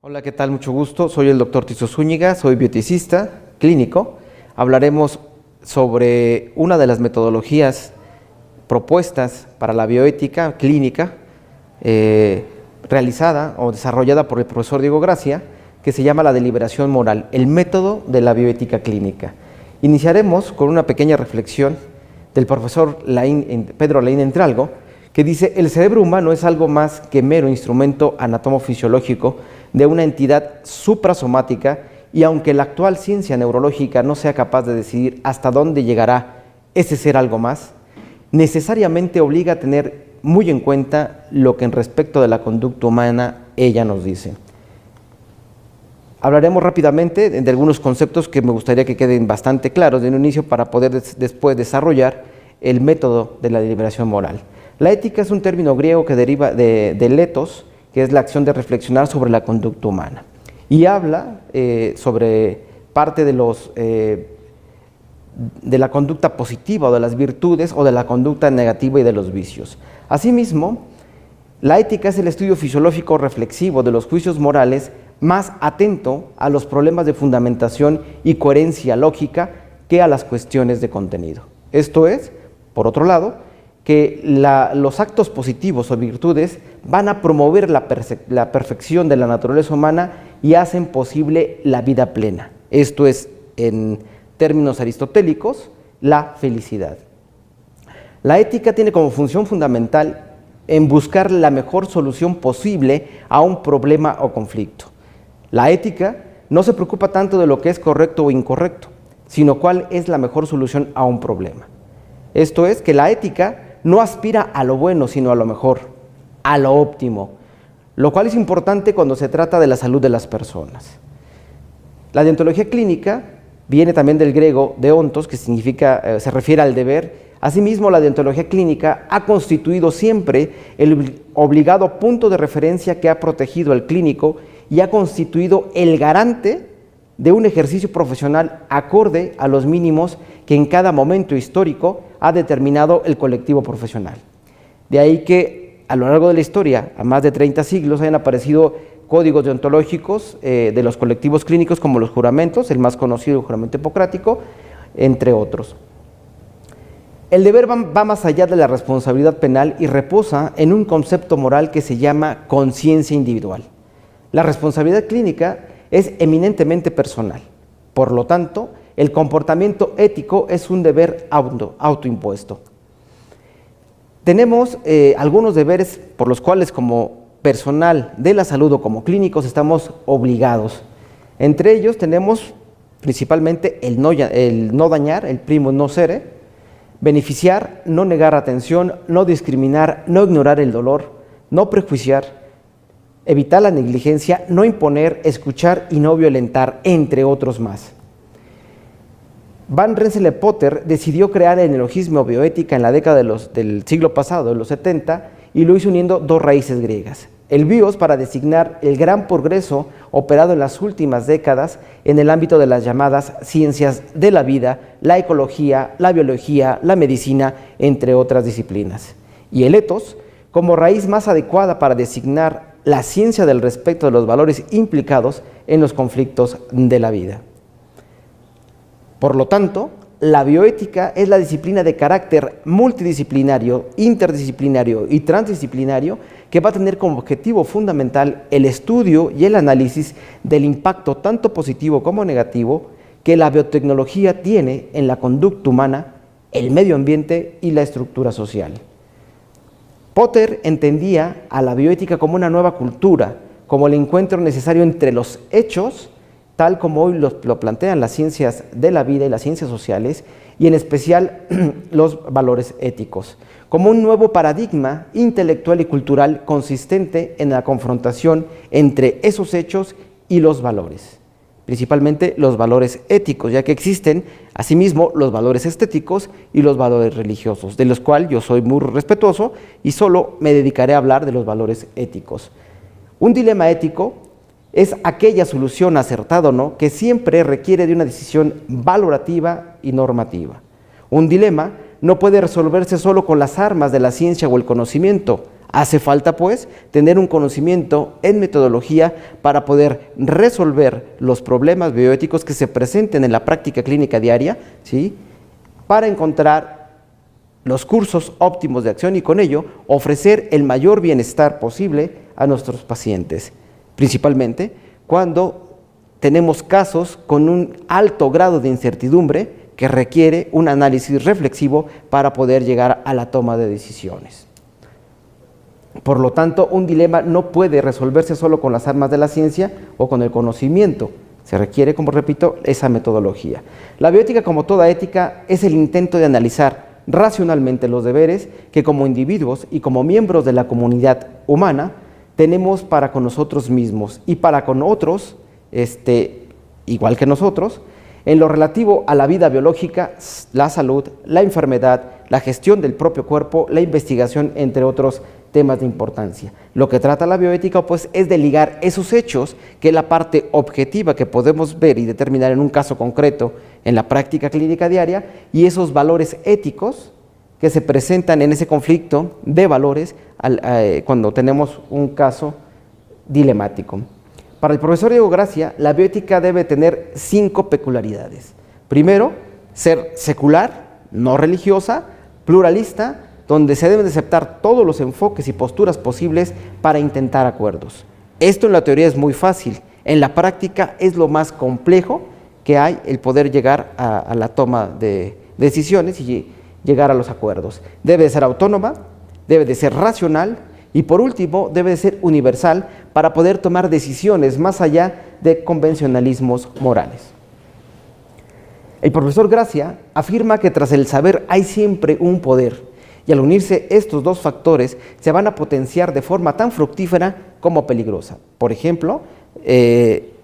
Hola, ¿qué tal? Mucho gusto. Soy el doctor Tiso Zúñiga, soy bioeticista clínico. Hablaremos sobre una de las metodologías propuestas para la bioética clínica realizada o desarrollada por el profesor Diego Gracia, que se llama la deliberación moral, el método de la bioética clínica. Iniciaremos con una pequeña reflexión del profesor Pedro Laín Entralgo, que dice: el cerebro humano es algo más que mero instrumento anatomofisiológico de una entidad suprasomática, y aunque la actual ciencia neurológica no sea capaz de decidir hasta dónde llegará ese ser algo más, necesariamente obliga a tener muy en cuenta lo que en respecto de la conducta humana ella nos dice. Hablaremos rápidamente de algunos conceptos que me gustaría que queden bastante claros de un inicio para poder después desarrollar el método de la deliberación moral. La ética es un término griego que deriva de ethos, que es la acción de reflexionar sobre la conducta humana, y habla sobre parte de la conducta positiva o de las virtudes, o de la conducta negativa y de los vicios. Asimismo, la ética es el estudio fisiológico reflexivo de los juicios morales más atento a los problemas de fundamentación y coherencia lógica que a las cuestiones de contenido. Esto es, por otro lado, que los actos positivos o virtudes van a promover la perfección de la naturaleza humana y hacen posible la vida plena. Esto es, en términos aristotélicos, la felicidad. La ética tiene como función fundamental en buscar la mejor solución posible a un problema o conflicto. La ética no se preocupa tanto de lo que es correcto o incorrecto, sino cuál es la mejor solución a un problema. Esto es, que la ética no aspira a lo bueno, sino a lo mejor, a lo óptimo, lo cual es importante cuando se trata de la salud de las personas. La deontología clínica viene también del griego deontos, que significa, se refiere al deber. Asimismo, la deontología clínica ha constituido siempre el obligado punto de referencia que ha protegido al clínico y ha constituido el garante de un ejercicio profesional acorde a los mínimos que en cada momento histórico ha determinado el colectivo profesional. De ahí que a lo largo de la historia, a más de 30 siglos, hayan aparecido códigos deontológicos de los colectivos clínicos, como los juramentos, el más conocido, el juramento hipocrático, entre otros. El deber va más allá de la responsabilidad penal y reposa en un concepto moral que se llama conciencia individual. La responsabilidad clínica es eminentemente personal. Por lo tanto, el comportamiento ético es un deber autoimpuesto. Tenemos algunos deberes por los cuales, como personal de la salud o como clínicos, estamos obligados. Entre ellos tenemos principalmente el no dañar, el primus nocere, beneficiar, no negar atención, no discriminar, no ignorar el dolor, no prejuiciar, evitar la negligencia, no imponer, escuchar y no violentar, entre otros más. Van Rensselaer-Potter decidió crear el neologismo bioética en la década del siglo pasado, de los 70, y lo hizo uniendo dos raíces griegas. El bios, para designar el gran progreso operado en las últimas décadas en el ámbito de las llamadas ciencias de la vida, la ecología, la biología, la medicina, entre otras disciplinas. Y el ethos, como raíz más adecuada para designar la ciencia del respeto de los valores implicados en los conflictos de la vida. Por lo tanto, la bioética es la disciplina de carácter multidisciplinario, interdisciplinario y transdisciplinario que va a tener como objetivo fundamental el estudio y el análisis del impacto tanto positivo como negativo que la biotecnología tiene en la conducta humana, el medio ambiente y la estructura social. Potter entendía a la bioética como una nueva cultura, como el encuentro necesario entre los hechos, tal como hoy lo plantean las ciencias de la vida y las ciencias sociales, y en especial los valores éticos, como un nuevo paradigma intelectual y cultural consistente en la confrontación entre esos hechos y los valores, principalmente los valores éticos, ya que existen asimismo los valores estéticos y los valores religiosos, de los cuales yo soy muy respetuoso y solo me dedicaré a hablar de los valores éticos. Un dilema ético es aquella solución acertada o no que siempre requiere de una decisión valorativa y normativa. Un dilema no puede resolverse solo con las armas de la ciencia o el conocimiento, Hace falta, pues, tener un conocimiento en metodología para poder resolver los problemas bioéticos que se presenten en la práctica clínica diaria, ¿sí?, para encontrar los cursos óptimos de acción y con ello ofrecer el mayor bienestar posible a nuestros pacientes, principalmente cuando tenemos casos con un alto grado de incertidumbre que requiere un análisis reflexivo para poder llegar a la toma de decisiones. Por lo tanto, un dilema no puede resolverse solo con las armas de la ciencia o con el conocimiento. Se requiere, como repito, esa metodología. La bioética, como toda ética, es el intento de analizar racionalmente los deberes que como individuos y como miembros de la comunidad humana tenemos para con nosotros mismos y para con otros, igual que nosotros, en lo relativo a la vida biológica, la salud, la enfermedad, la gestión del propio cuerpo, la investigación, entre otros temas de importancia. Lo que trata la bioética, pues, es de ligar esos hechos, que es la parte objetiva que podemos ver y determinar en un caso concreto en la práctica clínica diaria, y esos valores éticos que se presentan en ese conflicto de valores cuando tenemos un caso dilemático. Para el profesor Diego Gracia, la bioética debe tener 5 peculiaridades. Primero, ser secular, no religiosa, pluralista, donde se deben de aceptar todos los enfoques y posturas posibles para intentar acuerdos. Esto en la teoría es muy fácil, en la práctica es lo más complejo que hay el poder llegar a la toma de decisiones y llegar a los acuerdos. Debe de ser autónoma, debe de ser racional y por último debe de ser universal para poder tomar decisiones más allá de convencionalismos morales. El profesor Gracia afirma que tras el saber hay siempre un poder, y al unirse estos dos factores se van a potenciar de forma tan fructífera como peligrosa. Por ejemplo,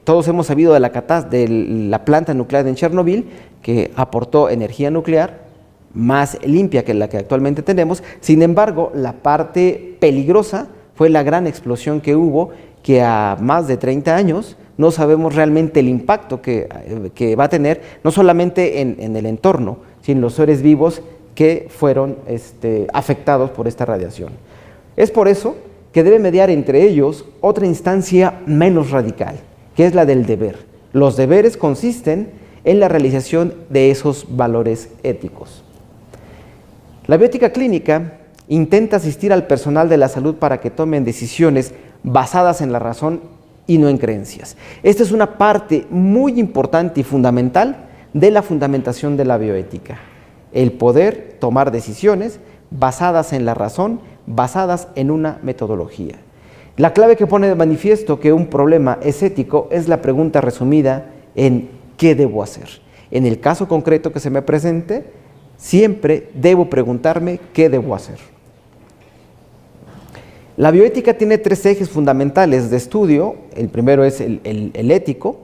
todos hemos sabido de la planta nuclear en Chernobyl, que aportó energía nuclear más limpia que la que actualmente tenemos. Sin embargo, la parte peligrosa fue la gran explosión que hubo, que a más de 30 años no sabemos realmente el impacto que va a tener, no solamente en el entorno, sino en los seres vivos que fueron afectados por esta radiación. Es por eso que debe mediar entre ellos otra instancia menos radical, que es la del deber. Los deberes consisten en la realización de esos valores éticos. La bioética clínica intenta asistir al personal de la salud para que tomen decisiones basadas en la razón y no en creencias. Esta es una parte muy importante y fundamental de la fundamentación de la bioética. El poder tomar decisiones basadas en la razón, basadas en una metodología. La clave que pone de manifiesto que un problema es ético es la pregunta resumida en ¿qué debo hacer? En el caso concreto que se me presente, siempre debo preguntarme ¿qué debo hacer? La bioética tiene 3 ejes fundamentales de estudio. El primero es el ético,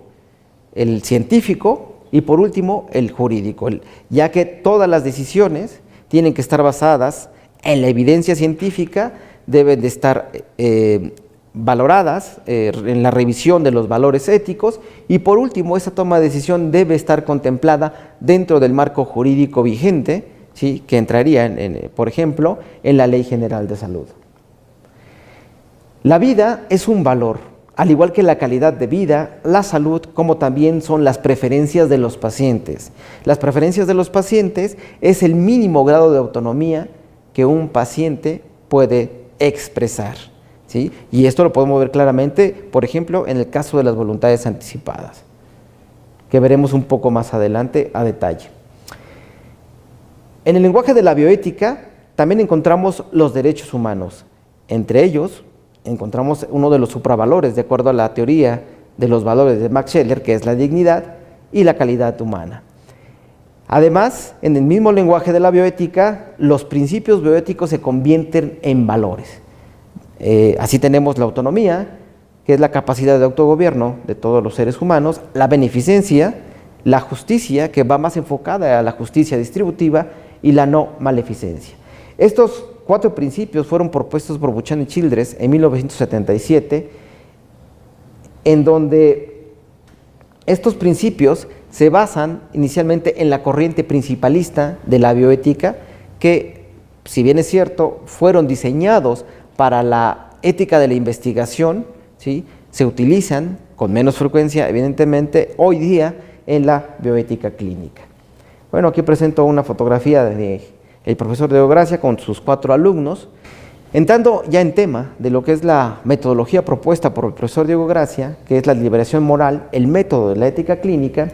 el científico y por último el jurídico, ya que todas las decisiones tienen que estar basadas en la evidencia científica, deben de estar valoradas en la revisión de los valores éticos y por último esa toma de decisión debe estar contemplada dentro del marco jurídico vigente, ¿sí?, que entraría, por ejemplo, en la Ley General de Salud. La vida es un valor, al igual que la calidad de vida, la salud, como también son las preferencias de los pacientes. Las preferencias de los pacientes es el mínimo grado de autonomía que un paciente puede expresar, ¿sí? Y esto lo podemos ver claramente, por ejemplo, en el caso de las voluntades anticipadas, que veremos un poco más adelante a detalle. En el lenguaje de la bioética también encontramos los derechos humanos. Entre ellos encontramos uno de los supravalores, de acuerdo a la teoría de los valores de Max Scheler, que es la dignidad y la calidad humana. Además, en el mismo lenguaje de la bioética, los principios bioéticos se convierten en valores. Así tenemos la autonomía, que es la capacidad de autogobierno de todos los seres humanos, la beneficencia, la justicia, que va más enfocada a la justicia distributiva, y la no maleficencia. Estos 4 principios fueron propuestos por Buchan y Childress en 1977, en donde estos principios se basan inicialmente en la corriente principalista de la bioética, que, si bien es cierto, fueron diseñados para la ética de la investigación, ¿sí?, se utilizan con menos frecuencia, evidentemente, hoy día en la bioética clínica. Bueno, aquí presento una fotografía del profesor Diego Gracia con sus 4 alumnos. Entrando ya en tema de lo que es la metodología propuesta por el profesor Diego Gracia, que es la deliberación moral, el método de la ética clínica,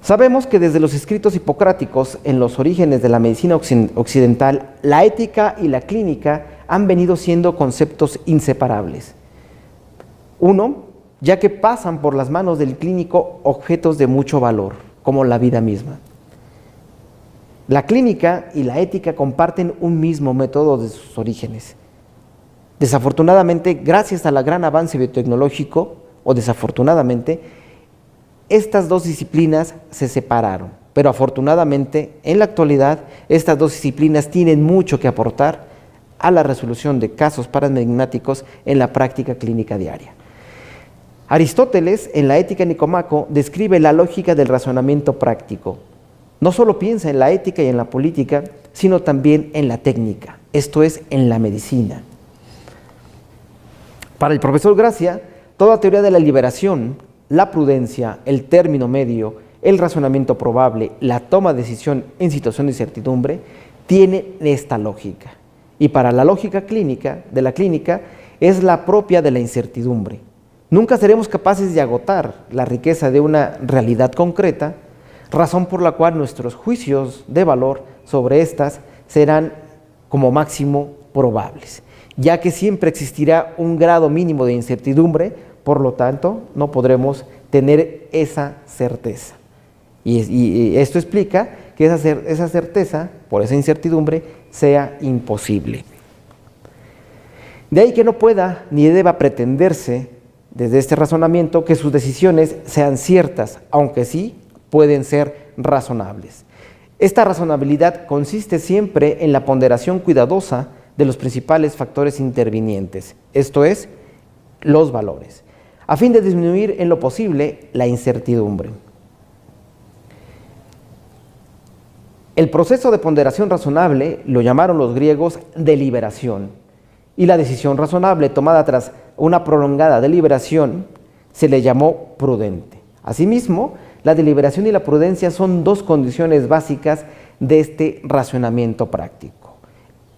sabemos que desde los escritos hipocráticos en los orígenes de la medicina occidental, la ética y la clínica han venido siendo conceptos inseparables. Uno, ya que pasan por las manos del clínico objetos de mucho valor, como la vida misma. La clínica y la ética comparten un mismo método de sus orígenes. Desafortunadamente, gracias al gran avance biotecnológico, o desafortunadamente, estas dos disciplinas se separaron. Pero afortunadamente, en la actualidad, estas dos disciplinas tienen mucho que aportar a la resolución de casos paradigmáticos en la práctica clínica diaria. Aristóteles, en la Ética Nicomaco, describe la lógica del razonamiento práctico. No solo piensa en la ética y en la política, sino también en la técnica, esto es, en la medicina. Para el profesor Gracia, toda teoría de la liberación, la prudencia, el término medio, el razonamiento probable, la toma de decisión en situación de incertidumbre, tiene esta lógica. Y para la lógica clínica, de la clínica, es la propia de la incertidumbre. Nunca seremos capaces de agotar la riqueza de una realidad concreta, razón por la cual nuestros juicios de valor sobre estas serán como máximo probables, ya que siempre existirá un grado mínimo de incertidumbre, por lo tanto no podremos tener esa certeza. Y esto explica que esa certeza, por esa incertidumbre, sea imposible. De ahí que no pueda ni deba pretenderse desde este razonamiento que sus decisiones sean ciertas, aunque sí pueden ser razonables. Esta razonabilidad consiste siempre en la ponderación cuidadosa de los principales factores intervinientes, esto es, los valores, a fin de disminuir en lo posible la incertidumbre. El proceso de ponderación razonable lo llamaron los griegos deliberación, y la decisión razonable tomada tras una prolongada deliberación se le llamó prudente. Asimismo, la deliberación y la prudencia son dos condiciones básicas de este razonamiento práctico.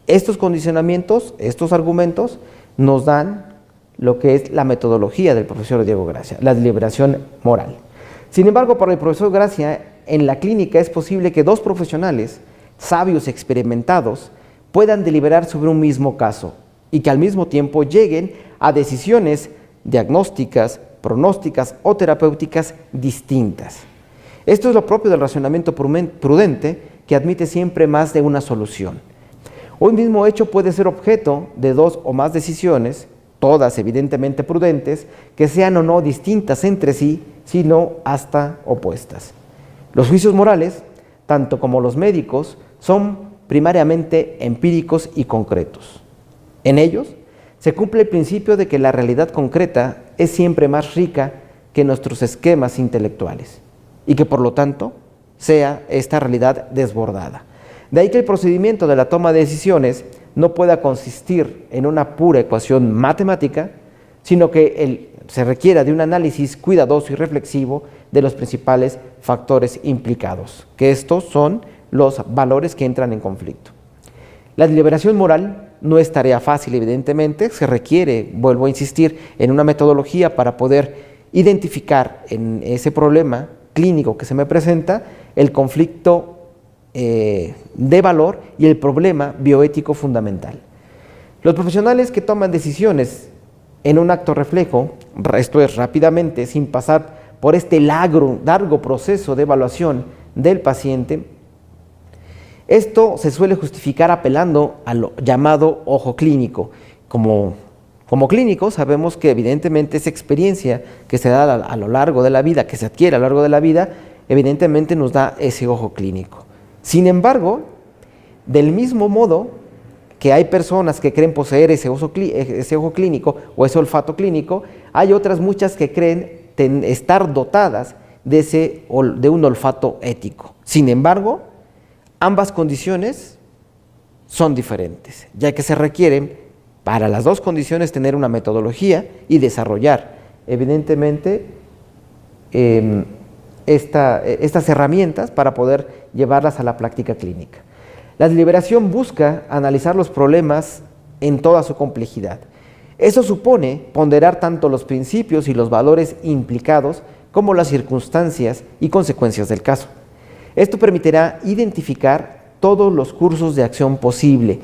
Estos condicionamientos, estos argumentos, nos dan lo que es la metodología del profesor Diego Gracia, la deliberación moral. Sin embargo, para el profesor Gracia, en la clínica es posible que dos profesionales, sabios experimentados, puedan deliberar sobre un mismo caso y que al mismo tiempo lleguen a decisiones diagnósticas, pronósticas o terapéuticas distintas. Esto es lo propio del razonamiento prudente, que admite siempre más de una solución. Un mismo hecho puede ser objeto de dos o más decisiones, todas evidentemente prudentes, que sean o no distintas entre sí, sino hasta opuestas. Los juicios morales, tanto como los médicos, son primariamente empíricos y concretos. En ellos se cumple el principio de que la realidad concreta es siempre más rica que nuestros esquemas intelectuales y que por lo tanto sea esta realidad desbordada. De ahí que el procedimiento de la toma de decisiones no pueda consistir en una pura ecuación matemática, sino que se requiera de un análisis cuidadoso y reflexivo de los principales factores implicados, que estos son los valores que entran en conflicto. La deliberación moral no es tarea fácil, evidentemente, se requiere, vuelvo a insistir, en una metodología para poder identificar en ese problema clínico que se me presenta el conflicto de valor y el problema bioético fundamental. Los profesionales que toman decisiones en un acto reflejo, esto es rápidamente, sin pasar por este largo proceso de evaluación del paciente, esto se suele justificar apelando a lo llamado ojo clínico. Como clínicos sabemos que evidentemente esa experiencia que se da a lo largo de la vida, que se adquiere a lo largo de la vida, evidentemente nos da ese ojo clínico. Sin embargo, del mismo modo que hay personas que creen poseer ese ojo clínico o ese olfato clínico, hay otras muchas que creen estar dotadas de un olfato ético. Sin embargo, ambas condiciones son diferentes, ya que se requieren Para las dos condiciones tener una metodología y desarrollar, evidentemente, estas herramientas para poder llevarlas a la práctica clínica. La deliberación busca analizar los problemas en toda su complejidad. Eso supone ponderar tanto los principios y los valores implicados como las circunstancias y consecuencias del caso. Esto permitirá identificar todos los cursos de acción posible.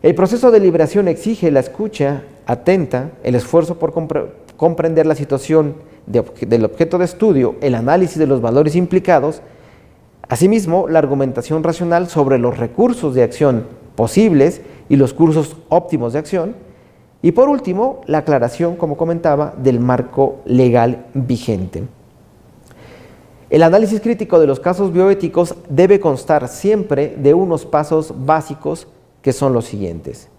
El proceso de deliberación exige la escucha atenta, el esfuerzo por comprender la situación del objeto de estudio, el análisis de los valores implicados, asimismo la argumentación racional sobre los recursos de acción posibles y los cursos óptimos de acción, y por último, la aclaración, como comentaba, del marco legal vigente. El análisis crítico de los casos bioéticos debe constar siempre de unos pasos básicos que son los siguientes.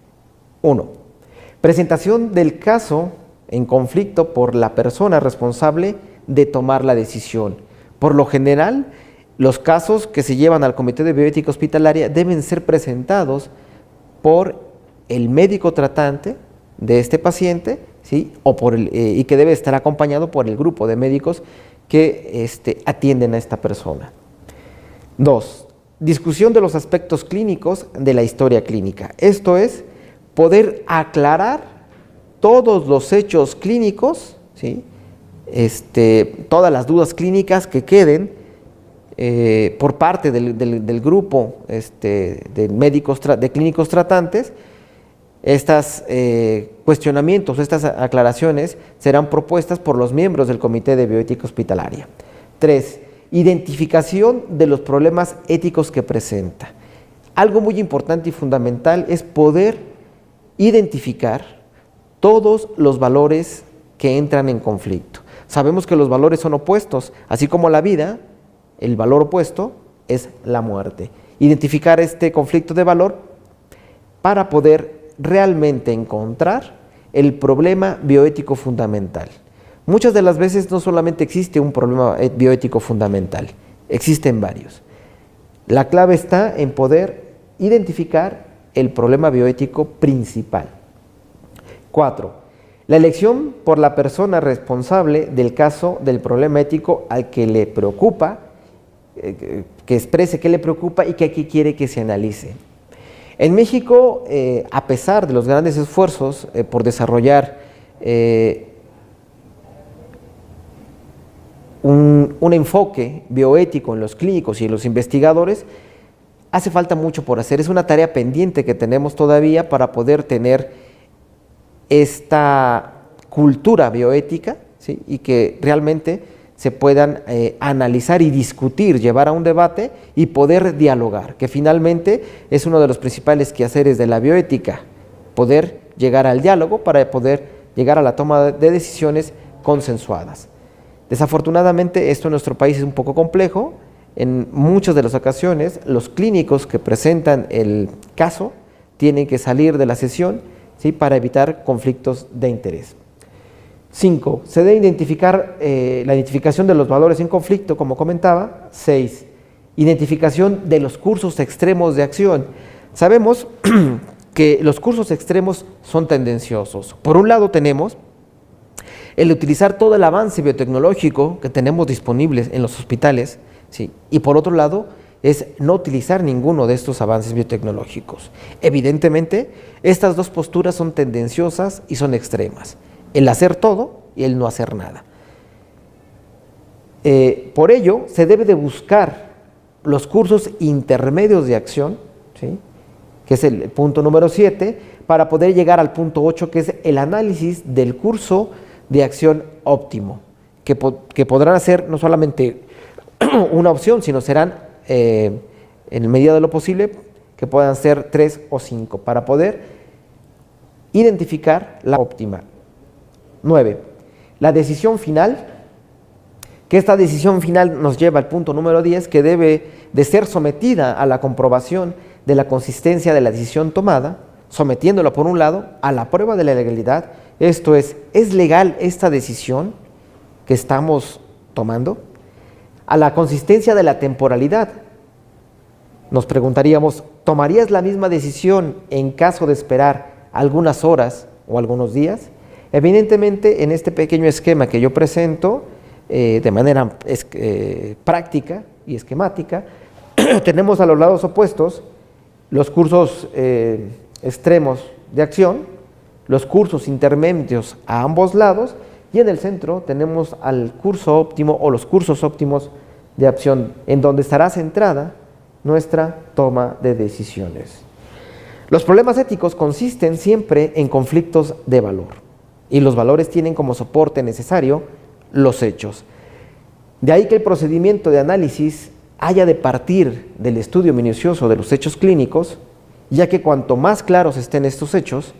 1. Presentación del caso en conflicto por la persona responsable de tomar la decisión. Por lo general, los casos que se llevan al Comité de Bioética Hospitalaria deben ser presentados por el médico tratante de este paciente, ¿sí? Y que debe estar acompañado por el grupo de médicos que atienden a esta persona. 2. Discusión de los aspectos clínicos de la historia clínica. Esto es, poder aclarar todos los hechos clínicos, ¿sí? Todas las dudas clínicas que queden por parte del grupo de clínicos tratantes. Estos cuestionamientos, estas aclaraciones serán propuestas por los miembros del Comité de Bioética Hospitalaria. 3. Identificación de los problemas éticos que presenta. Algo muy importante y fundamental es poder identificar todos los valores que entran en conflicto. Sabemos que los valores son opuestos, así como la vida, el valor opuesto es la muerte. Identificar este conflicto de valor para poder realmente encontrar el problema bioético fundamental. Muchas de las veces no solamente existe un problema bioético fundamental, existen varios. La clave está en poder identificar el problema bioético principal. 4. La elección por la persona responsable del caso del problema ético al que le preocupa, que exprese qué le preocupa y que aquí quiere que se analice. En México, a pesar de los grandes esfuerzos por desarrollar un enfoque bioético en los clínicos y en los investigadores, hace falta mucho por hacer. Es una tarea pendiente que tenemos todavía para poder tener esta cultura bioética, ¿sí? Y que realmente se puedan analizar y discutir, llevar a un debate y poder dialogar, que finalmente es uno de los principales quehaceres de la bioética, poder llegar al diálogo para poder llegar a la toma de decisiones consensuadas. Desafortunadamente esto en nuestro país es un poco complejo. En muchas de las ocasiones los clínicos que presentan el caso tienen que salir de la sesión, ¿sí? Para evitar conflictos de interés. 5. Se debe identificar la identificación de los valores en conflicto, como comentaba. 6. Identificación de los cursos extremos de acción. Sabemos que los cursos extremos son tendenciosos. Por un lado tenemos el utilizar todo el avance biotecnológico que tenemos disponibles en los hospitales, ¿sí? Y por otro lado es no utilizar ninguno de estos avances biotecnológicos. Evidentemente, estas dos posturas son tendenciosas y son extremas. El hacer todo y el no hacer nada. Por ello, se debe de buscar los cursos intermedios de acción, ¿sí? Que es el punto número 7, para poder llegar al punto 8, que es el análisis del curso de acción óptimo, que podrán ser no solamente una opción, sino serán, en medida de lo posible, que puedan ser 3 o 5, para poder identificar la óptima. 9. La decisión final, que esta decisión final nos lleva al punto número 10, que debe de ser sometida a la comprobación de la consistencia de la decisión tomada, sometiéndola por un lado a la prueba de la legalidad. Esto ¿es legal esta decisión que estamos tomando? A la consistencia de la temporalidad. Nos preguntaríamos, ¿tomarías la misma decisión en caso de esperar algunas horas o algunos días. Evidentemente, en este pequeño esquema que yo presento, de manera práctica y esquemática, tenemos a los lados opuestos los cursos extremos de acción, los cursos intermedios a ambos lados, y en el centro tenemos al curso óptimo o los cursos óptimos de acción, en donde estará centrada nuestra toma de decisiones. Los problemas éticos consisten siempre en conflictos de valor, y los valores tienen como soporte necesario los hechos. De ahí que el procedimiento de análisis haya de partir del estudio minucioso de los hechos clínicos, ya que cuanto más claros estén estos hechos,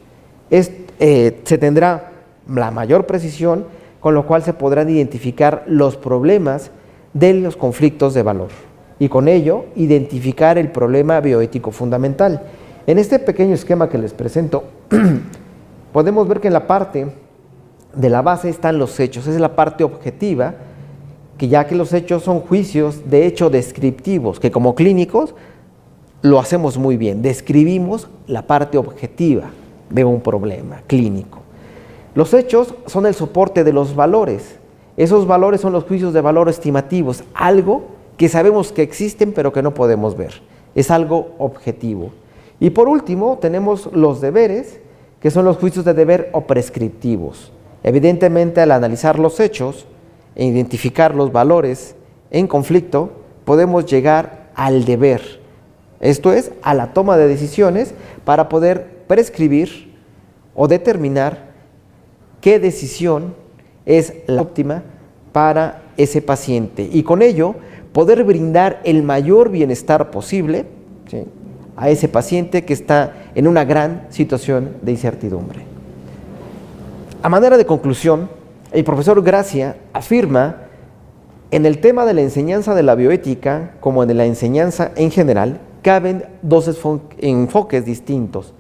se tendrá la mayor precisión, con lo cual se podrán identificar los problemas de los conflictos de valor y con ello identificar el problema bioético fundamental. En este pequeño esquema que les presento, podemos ver que en la parte de la base están los hechos, es la parte objetiva, que ya que los hechos son juicios de hecho descriptivos, que como clínicos lo hacemos muy bien, describimos la parte objetiva de un problema clínico. Los hechos son el soporte de los valores. Esos valores son los juicios de valor estimativos, algo que sabemos que existen pero que no podemos ver. Es algo objetivo. Y por último tenemos los deberes, que son los juicios de deber o prescriptivos. Evidentemente, al analizar los hechos e identificar los valores en conflicto, podemos llegar al deber. Esto es, a la toma de decisiones para poder prescribir o determinar qué decisión es la óptima para ese paciente y con ello poder brindar el mayor bienestar posible, ¿sí?, a ese paciente que está en una gran situación de incertidumbre. A manera de conclusión, el profesor Gracia afirma: en el tema de la enseñanza de la bioética, como en la enseñanza en general, caben dos enfoques distintos,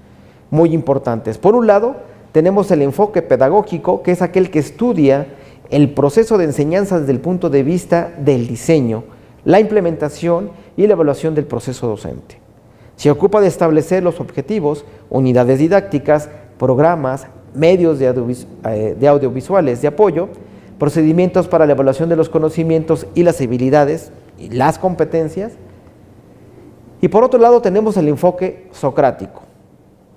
muy importantes. Por un lado, tenemos el enfoque pedagógico, que es aquel que estudia el proceso de enseñanza desde el punto de vista del diseño, la implementación y la evaluación del proceso docente. Se ocupa de establecer los objetivos, unidades didácticas, programas, medios de audiovisuales de apoyo, procedimientos para la evaluación de los conocimientos y las habilidades y las competencias. Y por otro lado tenemos el enfoque socrático.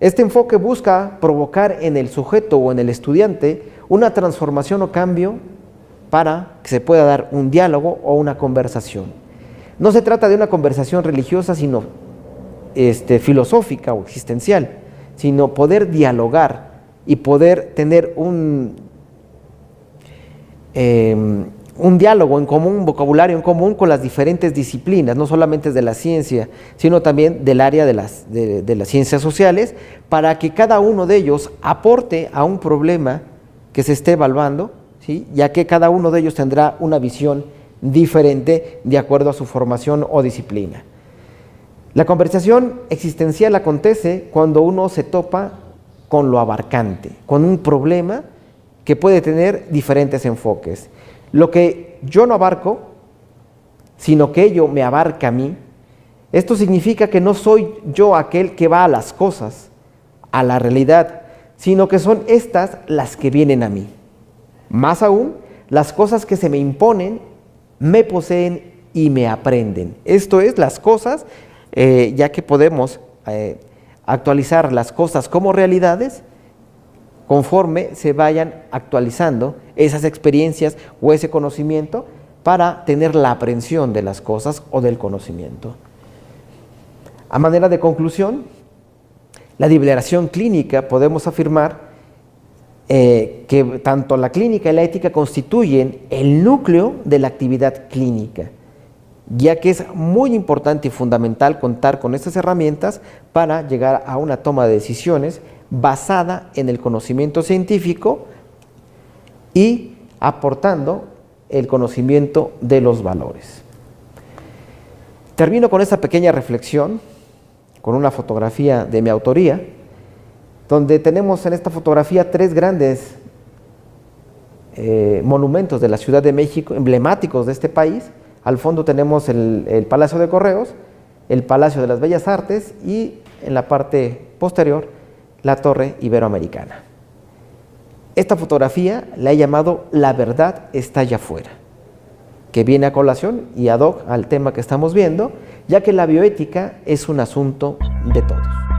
Este enfoque busca provocar en el sujeto o en el estudiante una transformación o cambio para que se pueda dar un diálogo o una conversación. No se trata de una conversación religiosa, sino filosófica o existencial, sino poder dialogar y poder tener un diálogo en común, un vocabulario en común con las diferentes disciplinas, no solamente de la ciencia, sino también del área de las ciencias sociales, para que cada uno de ellos aporte a un problema que se esté evaluando, ¿sí?, ya que cada uno de ellos tendrá una visión diferente de acuerdo a su formación o disciplina. La conversación existencial acontece cuando uno se topa con lo abarcante, con un problema que puede tener diferentes enfoques. Lo que yo no abarco, sino que ello me abarca a mí, esto significa que no soy yo aquel que va a las cosas, a la realidad, sino que son estas las que vienen a mí. Más aún, las cosas que se me imponen, me poseen y me aprenden. Esto es, las cosas, ya que podemos actualizar las cosas como realidades, conforme se vayan actualizando esas experiencias o ese conocimiento para tener la aprehensión de las cosas o del conocimiento. A manera de conclusión, la liberación clínica podemos afirmar que tanto la clínica y la ética constituyen el núcleo de la actividad clínica, ya que es muy importante y fundamental contar con estas herramientas para llegar a una toma de decisiones basada en el conocimiento científico y aportando el conocimiento de los valores. Termino con esta pequeña reflexión, con una fotografía de mi autoría, donde tenemos en esta fotografía tres grandes monumentos de la Ciudad de México, emblemáticos de este país. Al fondo tenemos el Palacio de Correos, el Palacio de las Bellas Artes y en la parte posterior la Torre Iberoamericana. Esta fotografía la he llamado La verdad está allá afuera, que viene a colación y ad hoc al tema que estamos viendo, ya que la bioética es un asunto de todos.